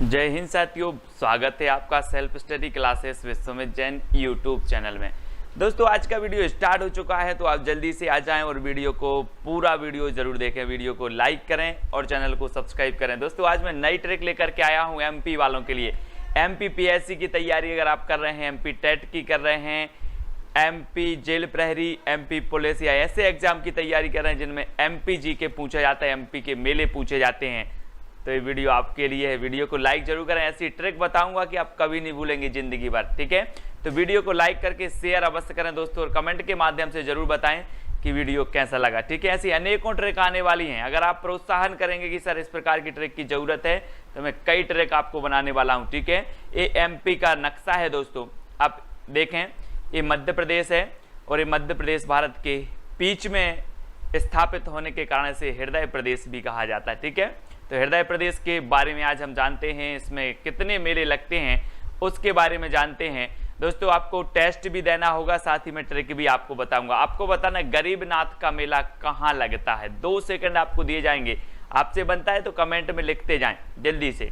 जय हिंद साथियों, स्वागत है आपका self study classes Vishwamit Jain YouTube channel में। दोस्तों आज का वीडियो स्टार्ट हो चुका है, तो आप जल्दी से आ जाएं और वीडियो को पूरा वीडियो जरूर देखें, वीडियो को लाइक करें और चैनल को सब्सक्राइब करें। दोस्तों आज मैं नई ट्रिक लेकर के आया हूं एमपी वालों के लिए। एमपी पीएससी की तैयारी अगर आप कर रहे हैं, एमपी टेट की कर रहे हैं, एमपी जेल प्रहरी, एमपी पुलिस या ऐसे एग्जाम की तैयारी कर रहे हैं जिनमें एमपी जी के पूछा जाता है, एमपी के मेले पूछे जाते हैं, तो ये वीडियो आपके लिए है। वीडियो को लाइक जरूर करें, ऐसी ट्रिक बताऊंगा कि आप कभी नहीं भूलेंगे जिंदगी भर। ठीक है, तो वीडियो को लाइक करके शेयर अवश्य करें दोस्तों, और कमेंट के माध्यम से जरूर बताएं कि वीडियो कैसा लगा। ठीक है, ऐसी अनेकों ट्रिक आने वाली हैं। अगर आप प्रोत्साहन करेंगे कि सर इस प्रकार की ट्रिक की जरूरत है, तो मैं कई ट्रिक आपको बनाने वाला हूं। ठीक है, ये एमपी का नक्शा है दोस्तों, आप देखें, ये मध्य प्रदेश है और ये मध्य प्रदेश भारत के बीच में स्थापित होने के कारण से हृदय प्रदेश भी कहा जाता है। ठीक है, तो हृदय प्रदेश के बारे में आज हम जानते हैं, इसमें कितने मेले लगते हैं उसके बारे में जानते हैं। दोस्तों आपको टेस्ट भी देना होगा, साथ ही में ट्रिक भी आपको बताऊंगा। आपको बताना गरीबनाथ का मेला कहाँ लगता है, 2 सेकंड आपको दिए जाएंगे। आपसे बनता है तो कमेंट में लिखते जाएं जल्दी से।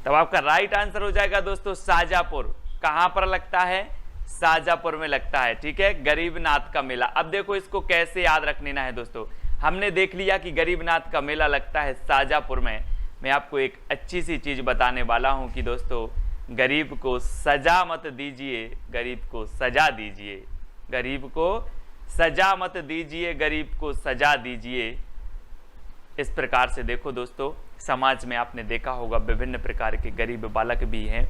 तब आपका राइट आंसर हो जाएगा दोस्तों शाजापुर। कहां पर लगता है? शाजापुर में लगता है। ठीक है, गरीबनाथ का मेला। अब देखो इसको कैसे याद रख लेना है दोस्तों। हमने देख लिया कि गरीबनाथ का मेला लगता है शाजापुर में। मैं आपको एक अच्छी सी चीज बताने वाला हूं कि दोस्तों गरीब को सजा मत दीजिए, गरीब को सजा दीजिए, गरीब को सजा मत दीजिए, गरीब को सजा दीजिए। इस प्रकार से देखो दोस्तों, समाज में आपने देखा होगा विभिन्न प्रकार के गरीब बालक भी हैं।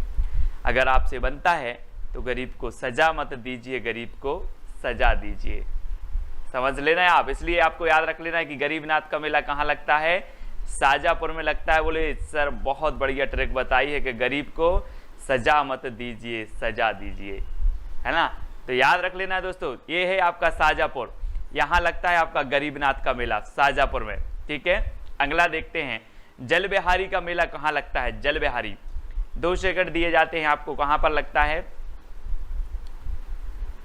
अगर आपसे बनता है तो गरीब को सजा मत दीजिए, गरीब को सजा दीजिए। समझ लेना है आप, इसलिए आपको याद रख लेना है कि गरीबनाथ का मेला कहाँ लगता है? शाजापुर में लगता है। बोले सर बहुत बढ़िया ट्रिक बताई है कि गरीब को सजा मत दीजिए, सजा दीजिए, है ना। तो याद रख लेना है दोस्तों, ये है आपका शाजापुर, यहाँ लगता है आपका गरीबनाथ का मेला शाजापुर में। ठीक है, अगला देखते हैं, जल बिहारी का मेला कहाँ लगता है? जल बिहारी 2 सेकंड दिए जाते हैं आपको, कहाँ पर लगता है?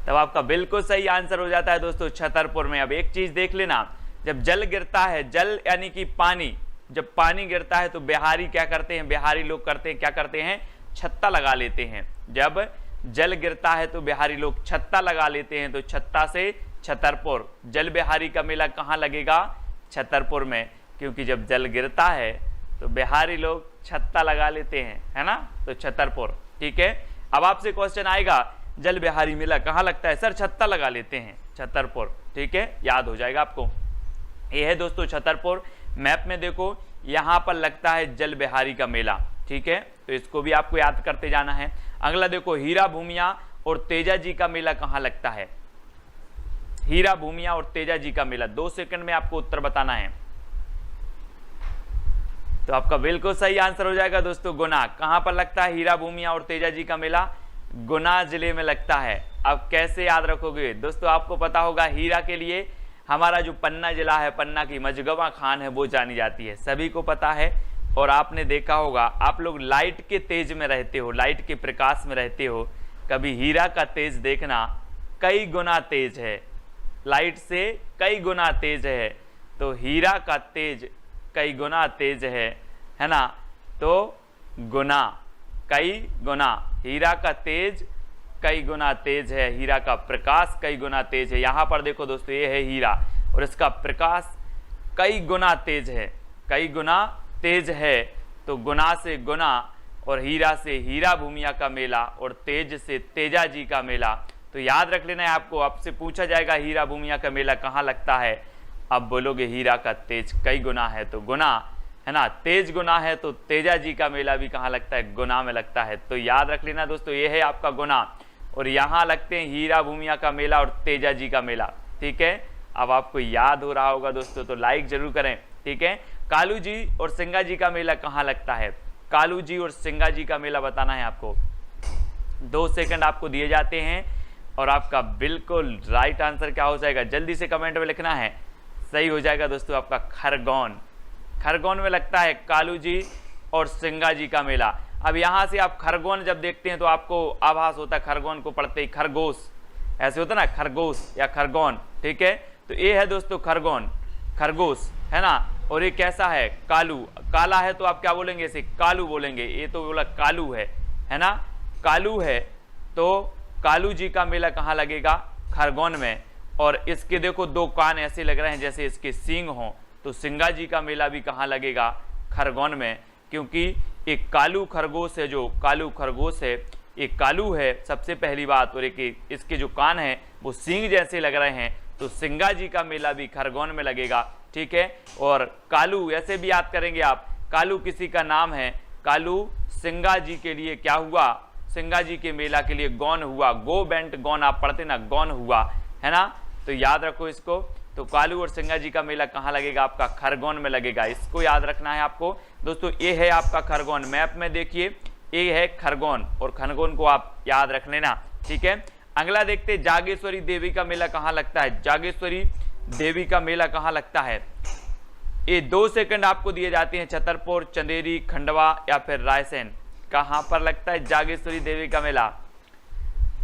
तब आपका बिल्कुल सही आंसर हो जाता है दोस्तों छतरपुर में। अब एक चीज देख लेना, जब जल गिरता है, जल यानी कि पानी, जब पानी गिरता है तो बिहारी क्या करते हैं? बिहारी लोग करते हैं, क्या करते हैं? छत्ता लगा लेते हैं। जब जल गिरता है तो बिहारी लोग छत्ता लगा लेते हैं, तो छत्ता से छतरपुर। जल बिहारी का मेला कहाँ लगेगा? छतरपुर में, क्योंकि जब जल गिरता है तो बिहारी लोग छत्ता लगा लेते हैं, है ना, तो छतरपुर। ठीक है, अब आपसे क्वेश्चन आएगा जल बिहारी मेला कहाँ लगता है? सर छत्ता लगा लेते हैं, छतरपुर। ठीक है, याद हो जाएगा आपको। ये है दोस्तों छतरपुर। मैप में देखो यहाँ पर लगता है जल बिहारी का मेला। ठीक है, तो इसको भी आपको याद करते जाना है। अगला देखो, हीरा भूमिया और तेजा जी का मेला कहाँ लगता है? हीरा भूमिया और तेजा जी का मेला, 2 सेकंड में आपको उत्तर बताना है। तो आपका बिल्कुल सही आंसर हो जाएगा दोस्तों गुना। कहां पर लगता है हीरा भूमिया और तेजा जी का मेला? गुना जिले में लगता है। अब कैसे याद रखोगे दोस्तों? आपको पता होगा हीरा के लिए हमारा जो पन्ना जिला है, पन्ना की मजगवा खान है, वो जानी जाती है, सभी को पता है। और आपने देखा होगा, आप लोग लाइट के तेज में रहते हो, लाइट के प्रकाश में रहते हो, कभी हीरा का तेज देखना कई गुना तेज है, लाइट से कई गुना तेज है। तो हीरा का तेज कई गुना तेज है ना, तो गुना, कई गुना, हीरा का तेज कई गुना तेज है, हीरा का प्रकाश कई गुना तेज है। यहाँ पर देखो दोस्तों, ये है हीरा और इसका प्रकाश कई गुना तेज है, कई गुना तेज है। तो गुना से गुना और हीरा से हीरा भूमिया का मेला और तेज से तेजा जी का मेला। तो याद रख लेना है आपको। आपसे पूछा जाएगा हीरा भूमिया का मेला कहाँ लगता है, अब बोलोगे हीरा का तेज कई गुना है तो गुना, है ना, तेज गुना है तो तेजा जी का मेला भी कहाँ लगता है? गुना में लगता है। तो याद रख लेना दोस्तों, ये है आपका गुना और यहाँ लगते हैं हीरा भूमिया का मेला और तेजा जी का मेला। ठीक है, अब आपको याद हो रहा होगा दोस्तों, तो लाइक जरूर करें। ठीक है, कालू जी और सिंगा जी का मेला कहाँ लगता है? कालू जी और सिंगा जी का मेला बताना है आपको, 2 सेकंड आपको दिए जाते हैं और आपका बिल्कुल राइट आंसर क्या हो जाएगा? जल्दी से कमेंट में लिखना है। सही हो जाएगा दोस्तों आपका खरगोन। खरगोन में लगता है कालू जी और सिंगा जी का मेला। अब यहां से आप खरगोन जब देखते हैं तो आपको आभास होता है, खरगोन को पढ़ते ही खरगोश ऐसे होता ना, खरगोश या खरगोन। ठीक है, तो ये है दोस्तों खरगोन, खरगोश, है ना। और ये कैसा है, कालू, काला है तो आप क्या बोलेंगे, इसे कालू बोलेंगे। ये तो बोला कालू है ना, कालू है। तो कालू जी का मेला कहाँ लगेगा, खरगोन में। और इसके देखो दो कान ऐसे लग रहे हैं जैसे इसके सींग हों, तो सिंगा जी का मेला भी कहाँ लगेगा, खरगोन में। क्योंकि एक कालू खरगोश है, जो कालू खरगोश है एक कालू है सबसे पहली बात, और एक इसके जो कान हैं वो सींग जैसे लग रहे हैं, तो सिंगा जी का मेला भी खरगोन में लगेगा। ठीक है। और कालू ऐसे भी याद करेंगे आप, कालू किसी का नाम है, कालू सिंगा जी के लिए क्या हुआ, सिंगा जी के मेला के लिए गौन हुआ, गो बेंट गौन आप पढ़ते ना, गौन हुआ, है ना। तो याद रखो इसको। तो कालू और सिंगा जी का मेला कहाँ लगेगा, आपका खरगोन में लगेगा। इसको याद रखना है आपको दोस्तों। ये है आपका खरगोन, मैप में देखिए ये है खरगोन, और खरगोन को आप याद रख लेना। ठीक है। अगला देखते, जागेश्वरी देवी का मेला कहाँ लगता है, जागेश्वरी देवी का मेला कहाँ लगता है। ये 2 सेकंड आपको दिए जाते हैं, छतरपुर, चंदेरी, खंडवा या फिर रायसेन, कहाँ पर लगता है जागेश्वरी देवी का मेला।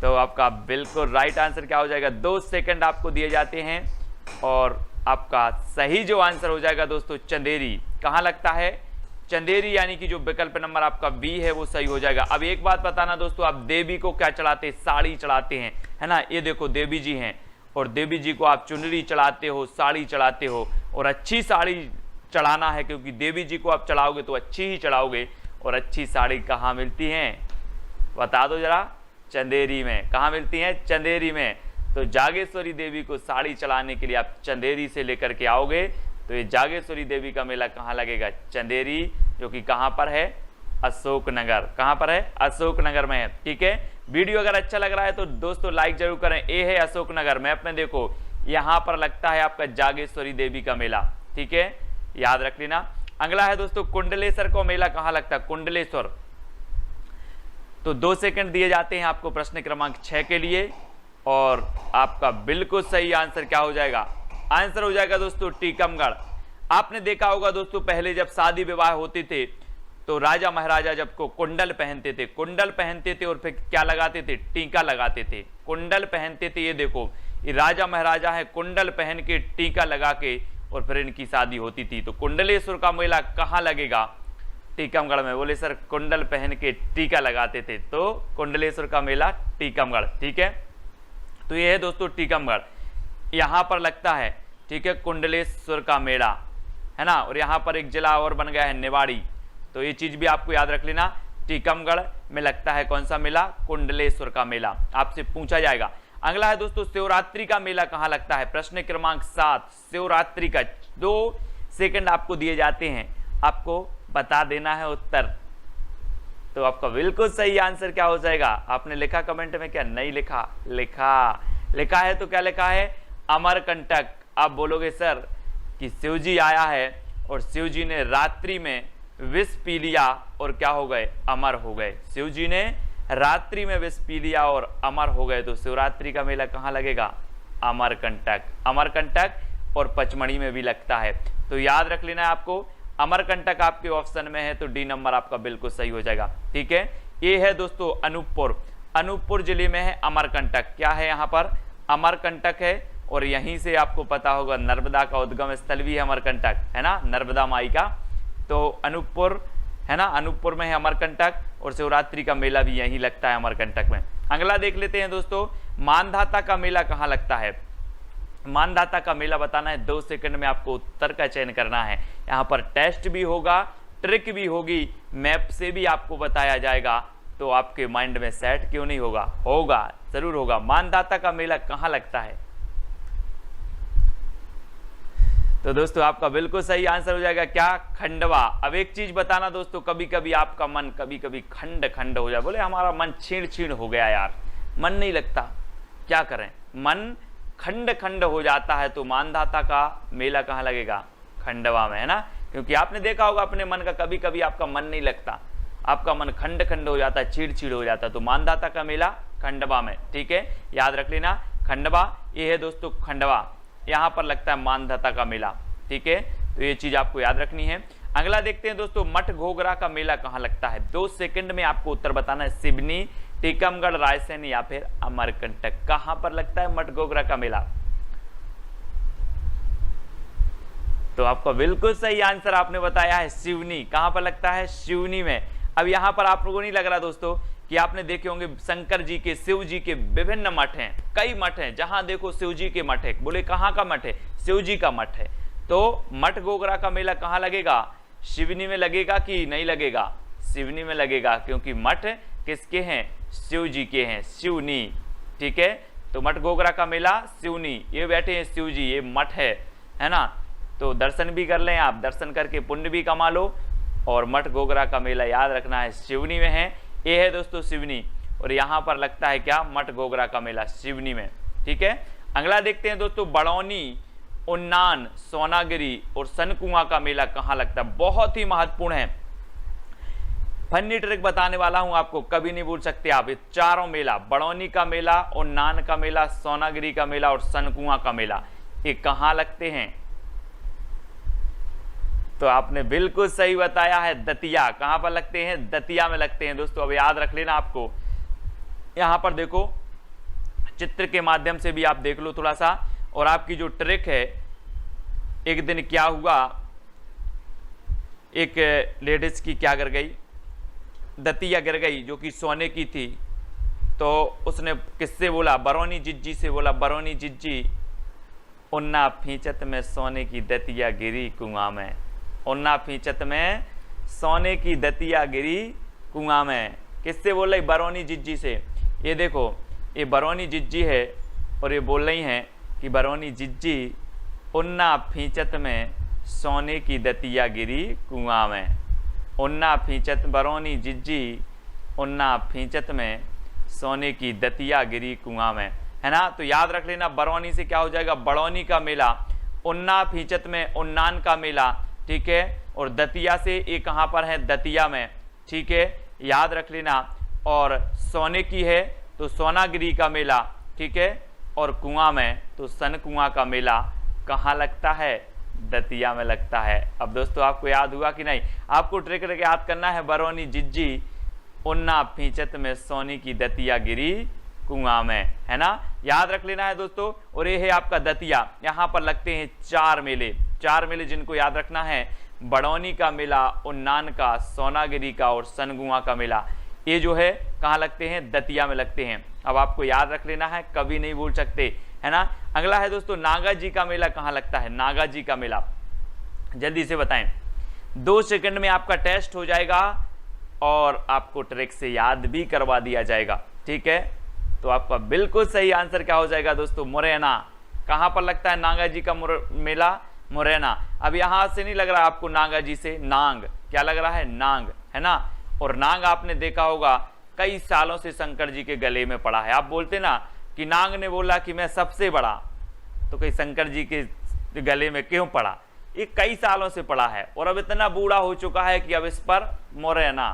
तो आपका बिल्कुल राइट आंसर क्या हो जाएगा, 2 सेकंड आपको दिए जाते हैं, और आपका सही जो आंसर हो जाएगा दोस्तों चंदेरी। कहाँ लगता है, चंदेरी, यानी कि जो विकल्प नंबर आपका बी है वो सही हो जाएगा। अब एक बात बताना दोस्तों, आप देवी को क्या चढ़ाते हैं, साड़ी चढ़ाते हैं, है ना। ये देखो देवी जी हैं, और देवी जी को आप चुनरी चढ़ाते हो, साड़ी चढ़ाते हो, और अच्छी साड़ी चढ़ाना है, क्योंकि देवी जी को आप चढ़ाओगे तो अच्छी ही चढ़ाओगे। और अच्छी साड़ी कहाँ मिलती हैं, बता दो जरा, चंदेरी में। कहाँ मिलती हैं, चंदेरी में। तो जागेश्वरी देवी को साड़ी चढ़ाने के लिए आप चंदेरी से लेकर के आओगे। तो ये जागेश्वरी देवी का मेला कहाँ लगेगा, चंदेरी, जो कि कहाँ पर है, अशोकनगर। कहाँ पर है, अशोकनगर में है। ठीक है। वीडियो अगर अच्छा लग रहा है तो दोस्तों लाइक जरूर करें। ये है अशोकनगर, मैप में देखो यहाँ पर लगता है आपका जागेश्वरी देवी का मेला। ठीक है, याद रख लेना। अगला है दोस्तों कुंडलेश्वर का मेला कहाँ लगता है, कुंडलेश्वर। तो 2 सेकंड दिए जाते हैं आपको प्रश्न क्रमांक 6 के लिए, और आपका बिल्कुल सही आंसर क्या हो जाएगा, आंसर हो जाएगा दोस्तों टीकमगढ़। आपने देखा होगा दोस्तों, पहले जब शादी विवाह होते थे तो राजा महाराजा जब को कुंडल पहनते थे, कुंडल पहनते थे और फिर क्या लगाते थे, टीका लगाते थे, कुंडल पहनते थे। ये देखो ये राजा महाराजा है, कुंडल पहन के टीका लगा के और फिर इनकी शादी होती थी। तो कुंडलेश्वर का मेला कहाँ लगेगा, टीकमगढ़ में। बोले सर कुंडल पहन के टीका लगाते थे, तो कुंडलेश्वर का मेला टीकमगढ़। ठीक है। तो ये है दोस्तों टीकमगढ़, यहाँ पर लगता है। ठीक है, कुंडलेश्वर का मेला, है ना। और यहाँ पर एक जिला और बन गया है निवाड़ी, तो ये चीज भी आपको याद रख लेना। टीकमगढ़ में लगता है कौन सा मेला, कुंडलेश्वर का मेला, आपसे पूछा जाएगा। अगला है दोस्तों शिवरात्रि का मेला कहाँ लगता है, प्रश्न क्रमांक 7, शिवरात्रि का। 2 सेकंड आपको दिए जाते हैं, आपको बता देना है उत्तर। तो आपका बिल्कुल सही आंसर क्या हो जाएगा, आपने लिखा कमेंट में, क्या नहीं लिखा, लिखा है। तो क्या लिखा है, अमरकंटक। आप बोलोगे सर कि शिव जी आया है और शिव जी ने रात्रि में विष पी लिया और क्या हो गए, अमर हो गए। शिव जी ने रात्रि में विष पी लिया और अमर हो गए। तो शिवरात्रि का मेला कहाँ लगेगा, अमरकंटक। अमरकंटक और पचमढ़ी में भी लगता है। तो याद रख लेना है आपको, अमरकंटक आपके ऑप्शन में है, तो डी नंबर आपका बिल्कुल सही हो जाएगा। ठीक है। ये है दोस्तों अनूपपुर, अनूपपुर जिले में है अमरकंटक। क्या है यहाँ पर, अमरकंटक है, और यहीं से आपको पता होगा नर्मदा का उद्गम स्थल भी है अमरकंटक, है ना, नर्मदा माई का। तो अनूपपुर है ना, अनूपपुर में है अमरकंटक, और शिवरात्रि का मेला भी यहीं लगता है अमरकंटक में। अगला देख लेते हैं दोस्तों, मानधाता का मेला कहाँ लगता है। मानधाता का मेला बताना है, 2 सेकंड में आपको उत्तर का चयन करना है। यहाँ पर टेस्ट भी होगा, ट्रिक भी होगी, मैप से भी आपको बताया जाएगा। तो आपके माइंड में सेट क्यों नहीं होगा, होगा, जरूर होगा। मानधाता का मेला कहाँ लगता है, तो दोस्तों आपका बिल्कुल सही आंसर हो जाएगा क्या, खंडवा। अब एक चीज बताना दोस्तों, कभी कभी आपका मन कभी कभी खंड खंड हो जाए, बोले हमारा मन छीण छीण हो गया यार, मन नहीं लगता, क्या करें, मन खंड खंड हो जाता है। तो मानधाता का मेला कहाँ लगेगा, खंडवा में, है ना। क्योंकि आपने देखा होगा अपने मन का, कभी कभी आपका मन नहीं लगता, आपका मन खंड खंड हो जाता है, चीड़ चीड़ हो जाता है। तो मानधाता का मेला खंडवा में। ठीक है, याद रख लेना, खंडवा। ये है दोस्तों खंडवा, यहाँ पर लगता है मानधाता का मेला। ठीक है, तो ये चीज आपको याद रखनी है। अगला देखते हैं दोस्तों, मठ घोघरा का मेला कहाँ लगता है। 2 सेकंड में आपको उत्तर बताना है, सिवनी, टीकमगढ़, रायसेन या फिर अमरकंटक। कहाँ पर लगता है मठ घोघरा का मेला, तो आपका बिल्कुल सही आंसर आपने बताया है सिवनी। कहां पर लगता है? सिवनी में। अब यहां पर आप लोगों को नहीं लग रहा दोस्तों कि आपने देखे होंगे शंकर जी के, शिव जी के विभिन्न मठ हैं, कई मठ हैं, जहां देखो शिव जी के मठ है। बोले कहां का मठ है? शिव जी का मठ है। तो मठ गोगरा का मेला कहां लगेगा? सिवनी में लगेगा कि नहीं लगेगा? सिवनी में लगेगा, क्योंकि मठ किसके हैं? शिव जी के हैं, सिवनी। ठीक है, तो मठ गोगरा का मेला सिवनी, ये बैठे हैं शिव जी, ये मठ है ना। तो दर्शन भी कर लें आप, दर्शन करके पुण्य भी कमा लो। और मठ गोगरा का मेला याद रखना है सिवनी में है। ये है दोस्तों सिवनी, और यहाँ पर लगता है क्या? मठ गोगरा का मेला सिवनी में। ठीक है, अगला देखते हैं दोस्तों, बड़ौनी, उन्नान, सोनागिरी और सनकुआ का मेला कहाँ लगता है? बहुत ही महत्वपूर्ण है, फनी ट्रिक बताने वाला हूं आपको, कभी नहीं भूल सकते आप। ये चारों मेला, बड़ौनी का मेला, उन्नान का मेला, सोनागिरी का मेला और सनकुआ का मेला, ये कहाँ लगते हैं? तो आपने बिल्कुल सही बताया है, दतिया। कहां पर लगते हैं? दतिया में लगते हैं दोस्तों। अब याद रख लेना आपको, यहां पर देखो चित्र के माध्यम से भी आप देख लो थोड़ा सा। और आपकी जो ट्रिक है, एक दिन क्या हुआ, एक लेडीज की क्या गिर गई? दतिया गिर गई, जो कि सोने की थी। तो उसने किससे बोला? बरौनी जिज्जी से बोला, बरौनी जिज्जी, उन्ना फींचत में सोने की दतिया गिरी कुआं में। उन्ना फींचत में सोने की दतिया गिरी कुआं में। किससे बोल रही? बरौनी जिज्जी से। ये देखो, ये बरौनी जिज्जी है और ये बोल रही हैं कि बरौनी जिज्जी, उन्ना फींचत में सोने की दतिया गिरी कुआं में। उन्ना फींचत, बरौनी जिज्जी, उन्ना फींचत में सोने की दतिया गिरी कुआं में, है ना। तो याद रख लेना, बरौनी से क्या हो जाएगा? बड़ौनी का मेला, उन्ना फींचत में उन्नान का मेला, ठीक है, और दतिया से ये कहाँ पर है? दतिया में। ठीक है, याद रख लेना। और सोने की है तो सोनागिरी का मेला, ठीक है, और कुआं में तो सनकुआ का मेला कहाँ लगता है? दतिया में लगता है। अब दोस्तों आपको याद हुआ कि नहीं? आपको ट्रिक याद करना है, बरौनी जिज्जी, उन्ना फींचत में सोने की दतिया गिरी कुआं में, है ना। याद रख लेना है दोस्तों। और ये है आपका दतिया, यहाँ पर लगते हैं चार मेले। चार मेले जिनको याद रखना है, बड़ौनी का मेला, उन्नान का, सोनागिरी का और सनकुआ का मेला, ये जो है कहाँ लगते हैं? दतिया में लगते हैं। अब आपको याद रख लेना है, कभी नहीं भूल सकते, है ना। अगला है दोस्तों, नागा जी का मेला कहाँ लगता है? नागा जी का मेला जल्दी से बताएं, 2 सेकंड में आपका टेस्ट हो जाएगा और आपको ट्रिक से याद भी करवा दिया जाएगा। ठीक है, तो आपका बिल्कुल सही आंसर क्या हो जाएगा दोस्तों? मुरैना। कहां पर लगता है नागा जी का मेला? मुरैना। अब यहां से नहीं लग रहा आपको नागा जी से, नांग, क्या लग रहा है? नांग, है ना। और नांग आपने देखा होगा कई सालों से शंकर जी के गले में पड़ा है। आप बोलते ना कि नांग ने बोला कि मैं सबसे बड़ा, तो कई शंकर जी के गले में क्यों पड़ा? ये कई सालों से पड़ा है और अब इतना बूढ़ा हो चुका है कि अब इस पर मुरैना,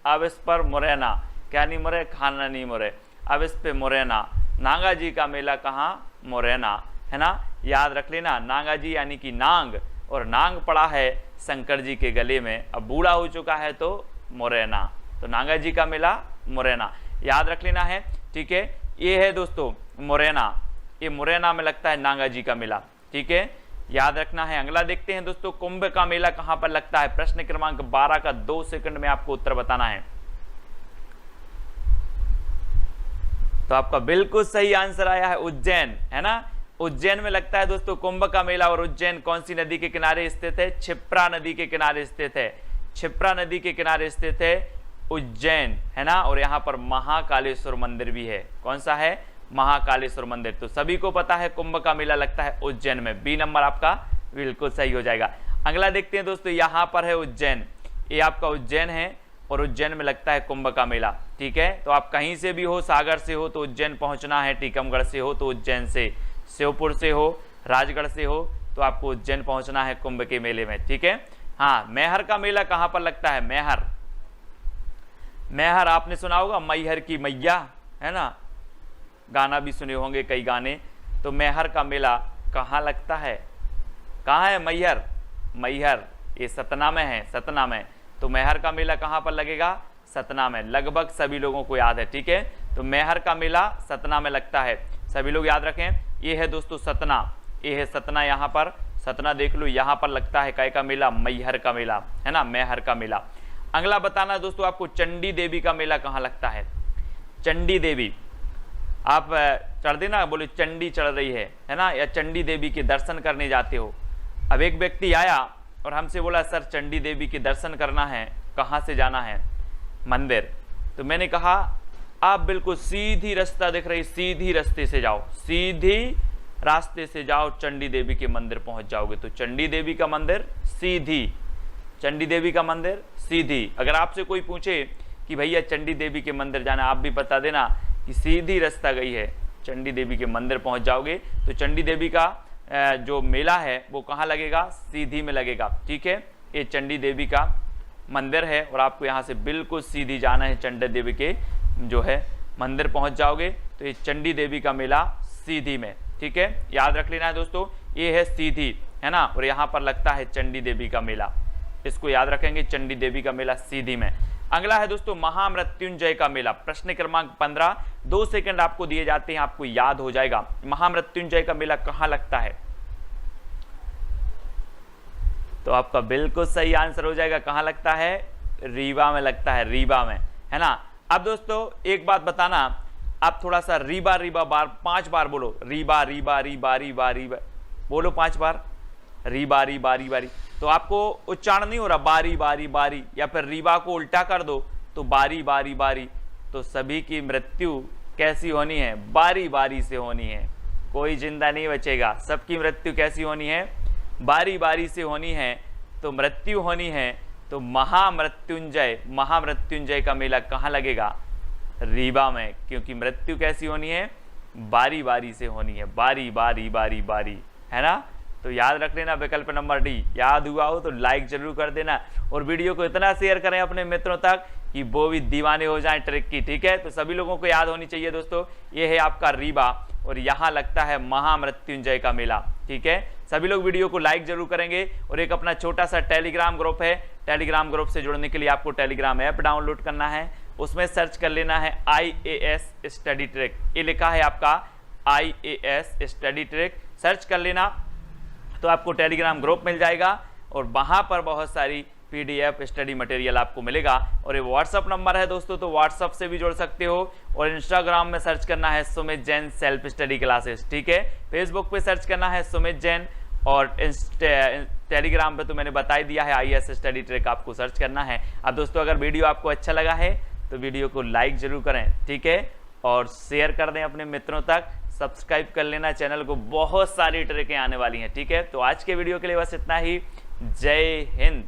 अब इस पर मुरैना, क्या नहीं मुरे? खाना नहीं मुरे, अब इस पे मुरैना। नागा जी का मेला कहाँ? मुरैना, है ना। याद रख लेना, नागा जी यानी कि नांग, और नांग पड़ा है शंकर जी के गले में, अब बूढ़ा हो चुका है तो मुरैना। तो नागा जी का मेला मुरैना, याद रख लेना है। ठीक है, ये है दोस्तों मुरैना, ये मुरैना में लगता है नागा जी का मेला। ठीक है, याद रखना है। अगला देखते हैं दोस्तों, कुंभ का मेला कहां पर लगता है? प्रश्न क्रमांक 12 का 2 सेकंड में आपको उत्तर बताना है। तो आपका बिल्कुल सही आंसर आया है उज्जैन, है ना। उज्जैन में लगता है दोस्तों कुंभ का मेला। और उज्जैन कौन सी नदी के किनारे स्थित है? क्षिप्रा नदी के किनारे स्थित है। क्षिप्रा नदी के किनारे स्थित है उज्जैन, है ना। और यहाँ पर महाकालेश्वर मंदिर भी है। कौन सा है? महाकालेश्वर मंदिर। तो सभी को पता है कुंभ का मेला लगता है उज्जैन में। बी नंबर आपका बिल्कुल सही हो जाएगा। अगला देखते हैं दोस्तों, यहाँ पर है उज्जैन, ये आपका उज्जैन है और उज्जैन में लगता है कुंभ का मेला। ठीक है, तो आप कहीं से भी हो, सागर से हो तो उज्जैन पहुंचना है, टीकमगढ़ से हो तो उज्जैन से, श्योपुर से हो, राजगढ़ से हो तो आपको उज्जैन पहुंचना है कुंभ के मेले में। ठीक है, हाँ, मैहर का मेला कहां पर लगता है? मैहर, मैहर आपने सुना होगा, मैहर की मैया, है ना, गाना भी सुने होंगे कई गाने। तो मैहर का मेला कहाँ लगता है? कहाँ है मैहर? मैहर ये सतना में है, सतना में। तो मैहर का मेला कहाँ पर लगेगा? सतना में। लगभग सभी लोगों को याद है। ठीक है, तो मैहर का मेला सतना में लगता है, सभी लोग याद रखें। ये है दोस्तों सतना, ये है सतना, यहाँ पर सतना देख लो, यहाँ पर लगता है कै का मेला, मैहर का मेला, है ना, मैहर का मेला। अगला बताना दोस्तों आपको चंडी देवी का मेला कहाँ लगता है। चंडी देवी, आप चढ़ देना, बोले चंडी चढ़ रही है ना, या चंडी देवी के दर्शन करने जाते हो। अब एक व्यक्ति आया और हमसे बोला सर चंडी देवी के दर्शन करना है, कहाँ से जाना है मंदिर। तो मैंने कहा आप बिल्कुल सीधी रास्ता दिख रही, सीधी रास्ते से जाओ, सीधी रास्ते से जाओ, चंडी देवी के मंदिर पहुंच जाओगे। तो चंडी देवी का मंदिर सीधी, चंडी देवी का मंदिर सीधी। अगर आपसे कोई पूछे कि भैया चंडी देवी के मंदिर जाना, आप भी बता देना कि सीधी रास्ता गई है, चंडी देवी के मंदिर पहुंच जाओगे। तो चंडी देवी का जो मेला है वो कहाँ लगेगा, सीधी में लगेगा, ठीक है। ये चंडी देवी का मंदिर है और आपको यहाँ से बिल्कुल सीधी जाना है, चंडी देवी के जो है मंदिर पहुंच जाओगे। तो ये चंडी देवी का मेला सीधी में, ठीक है, याद रख लेना है दोस्तों, ये है सीधी, है ना, और यहाँ पर लगता है चंडी देवी का मेला, इसको याद रखेंगे, चंडी देवी का मेला सीधी में। अगला है दोस्तों महामृत्युंजय का मेला, प्रश्न क्रमांक 15, 2 सेकंड आपको दिए जाते हैं, आपको याद हो जाएगा। महामृत्युंजय का मेला कहाँ लगता है, तो आपका बिल्कुल सही आंसर हो जाएगा, कहाँ लगता है, रीवा में लगता है, रीवा में, है ना। अब दोस्तों एक बात बताना, आप थोड़ा सा रीबा रीबा बार 5 बार बोलो, रीबा रीबा रीबा रीबा रीबा बोलो 5 बार, रीबा रीबा रीबा री। तो आपको उच्चारण नहीं हो रहा बारी बारी बारी, या फिर रीबा को उल्टा कर दो तो बारी बारी बारी। तो सभी की मृत्यु कैसी होनी है, बारी बारी से होनी है, कोई जिंदा नहीं बचेगा, सबकी मृत्यु कैसी होनी है, बारी बारी से होनी है। तो मृत्यु होनी है तो महामृत्युंजय, महामृत्युंजय का मेला कहाँ लगेगा, रीवा में, क्योंकि मृत्यु कैसी होनी है, बारी बारी से होनी है, बारी बारी बारी बारी, है ना। तो याद रख लेना विकल्प नंबर डी। याद हुआ हो तो लाइक जरूर कर देना और वीडियो को इतना शेयर करें अपने मित्रों तक कि वो भी दीवाने हो जाएं ट्रिक की, ठीक है। तो सभी लोगों को याद होनी चाहिए दोस्तों, ये है आपका रीवा और यहाँ लगता है महामृत्युंजय का मेला, ठीक है। सभी लोग वीडियो को लाइक जरूर करेंगे और एक अपना छोटा सा टेलीग्राम ग्रुप है, टेलीग्राम ग्रुप से जुड़ने के लिए आपको टेलीग्राम ऐप डाउनलोड करना है, उसमें सर्च कर लेना है IAS स्टडी ट्रिक, ये लिखा है आपका IAS स्टडी ट्रिक, सर्च कर लेना तो आपको टेलीग्राम ग्रुप मिल जाएगा और वहाँ पर बहुत सारी PDF स्टडी मटेरियल आपको मिलेगा। और ये व्हाट्सअप नंबर है दोस्तों, तो व्हाट्सअप से भी जुड़ सकते हो और इंस्टाग्राम में सर्च करना है Sumit Jain self study classes, ठीक है। फेसबुक पे सर्च करना है सुमित जैन और टेलीग्राम पे तो मैंने बता ही दिया है IAS स्टडी ट्रिक आपको सर्च करना है। अब दोस्तों अगर वीडियो आपको अच्छा लगा है तो वीडियो को लाइक जरूर करें, ठीक है, और शेयर कर दें अपने मित्रों तक, सब्सक्राइब कर लेना चैनल को, बहुत सारी ट्रिकें आने वाली हैं, ठीक है। तो आज के वीडियो के लिए बस इतना ही, जय हिंद।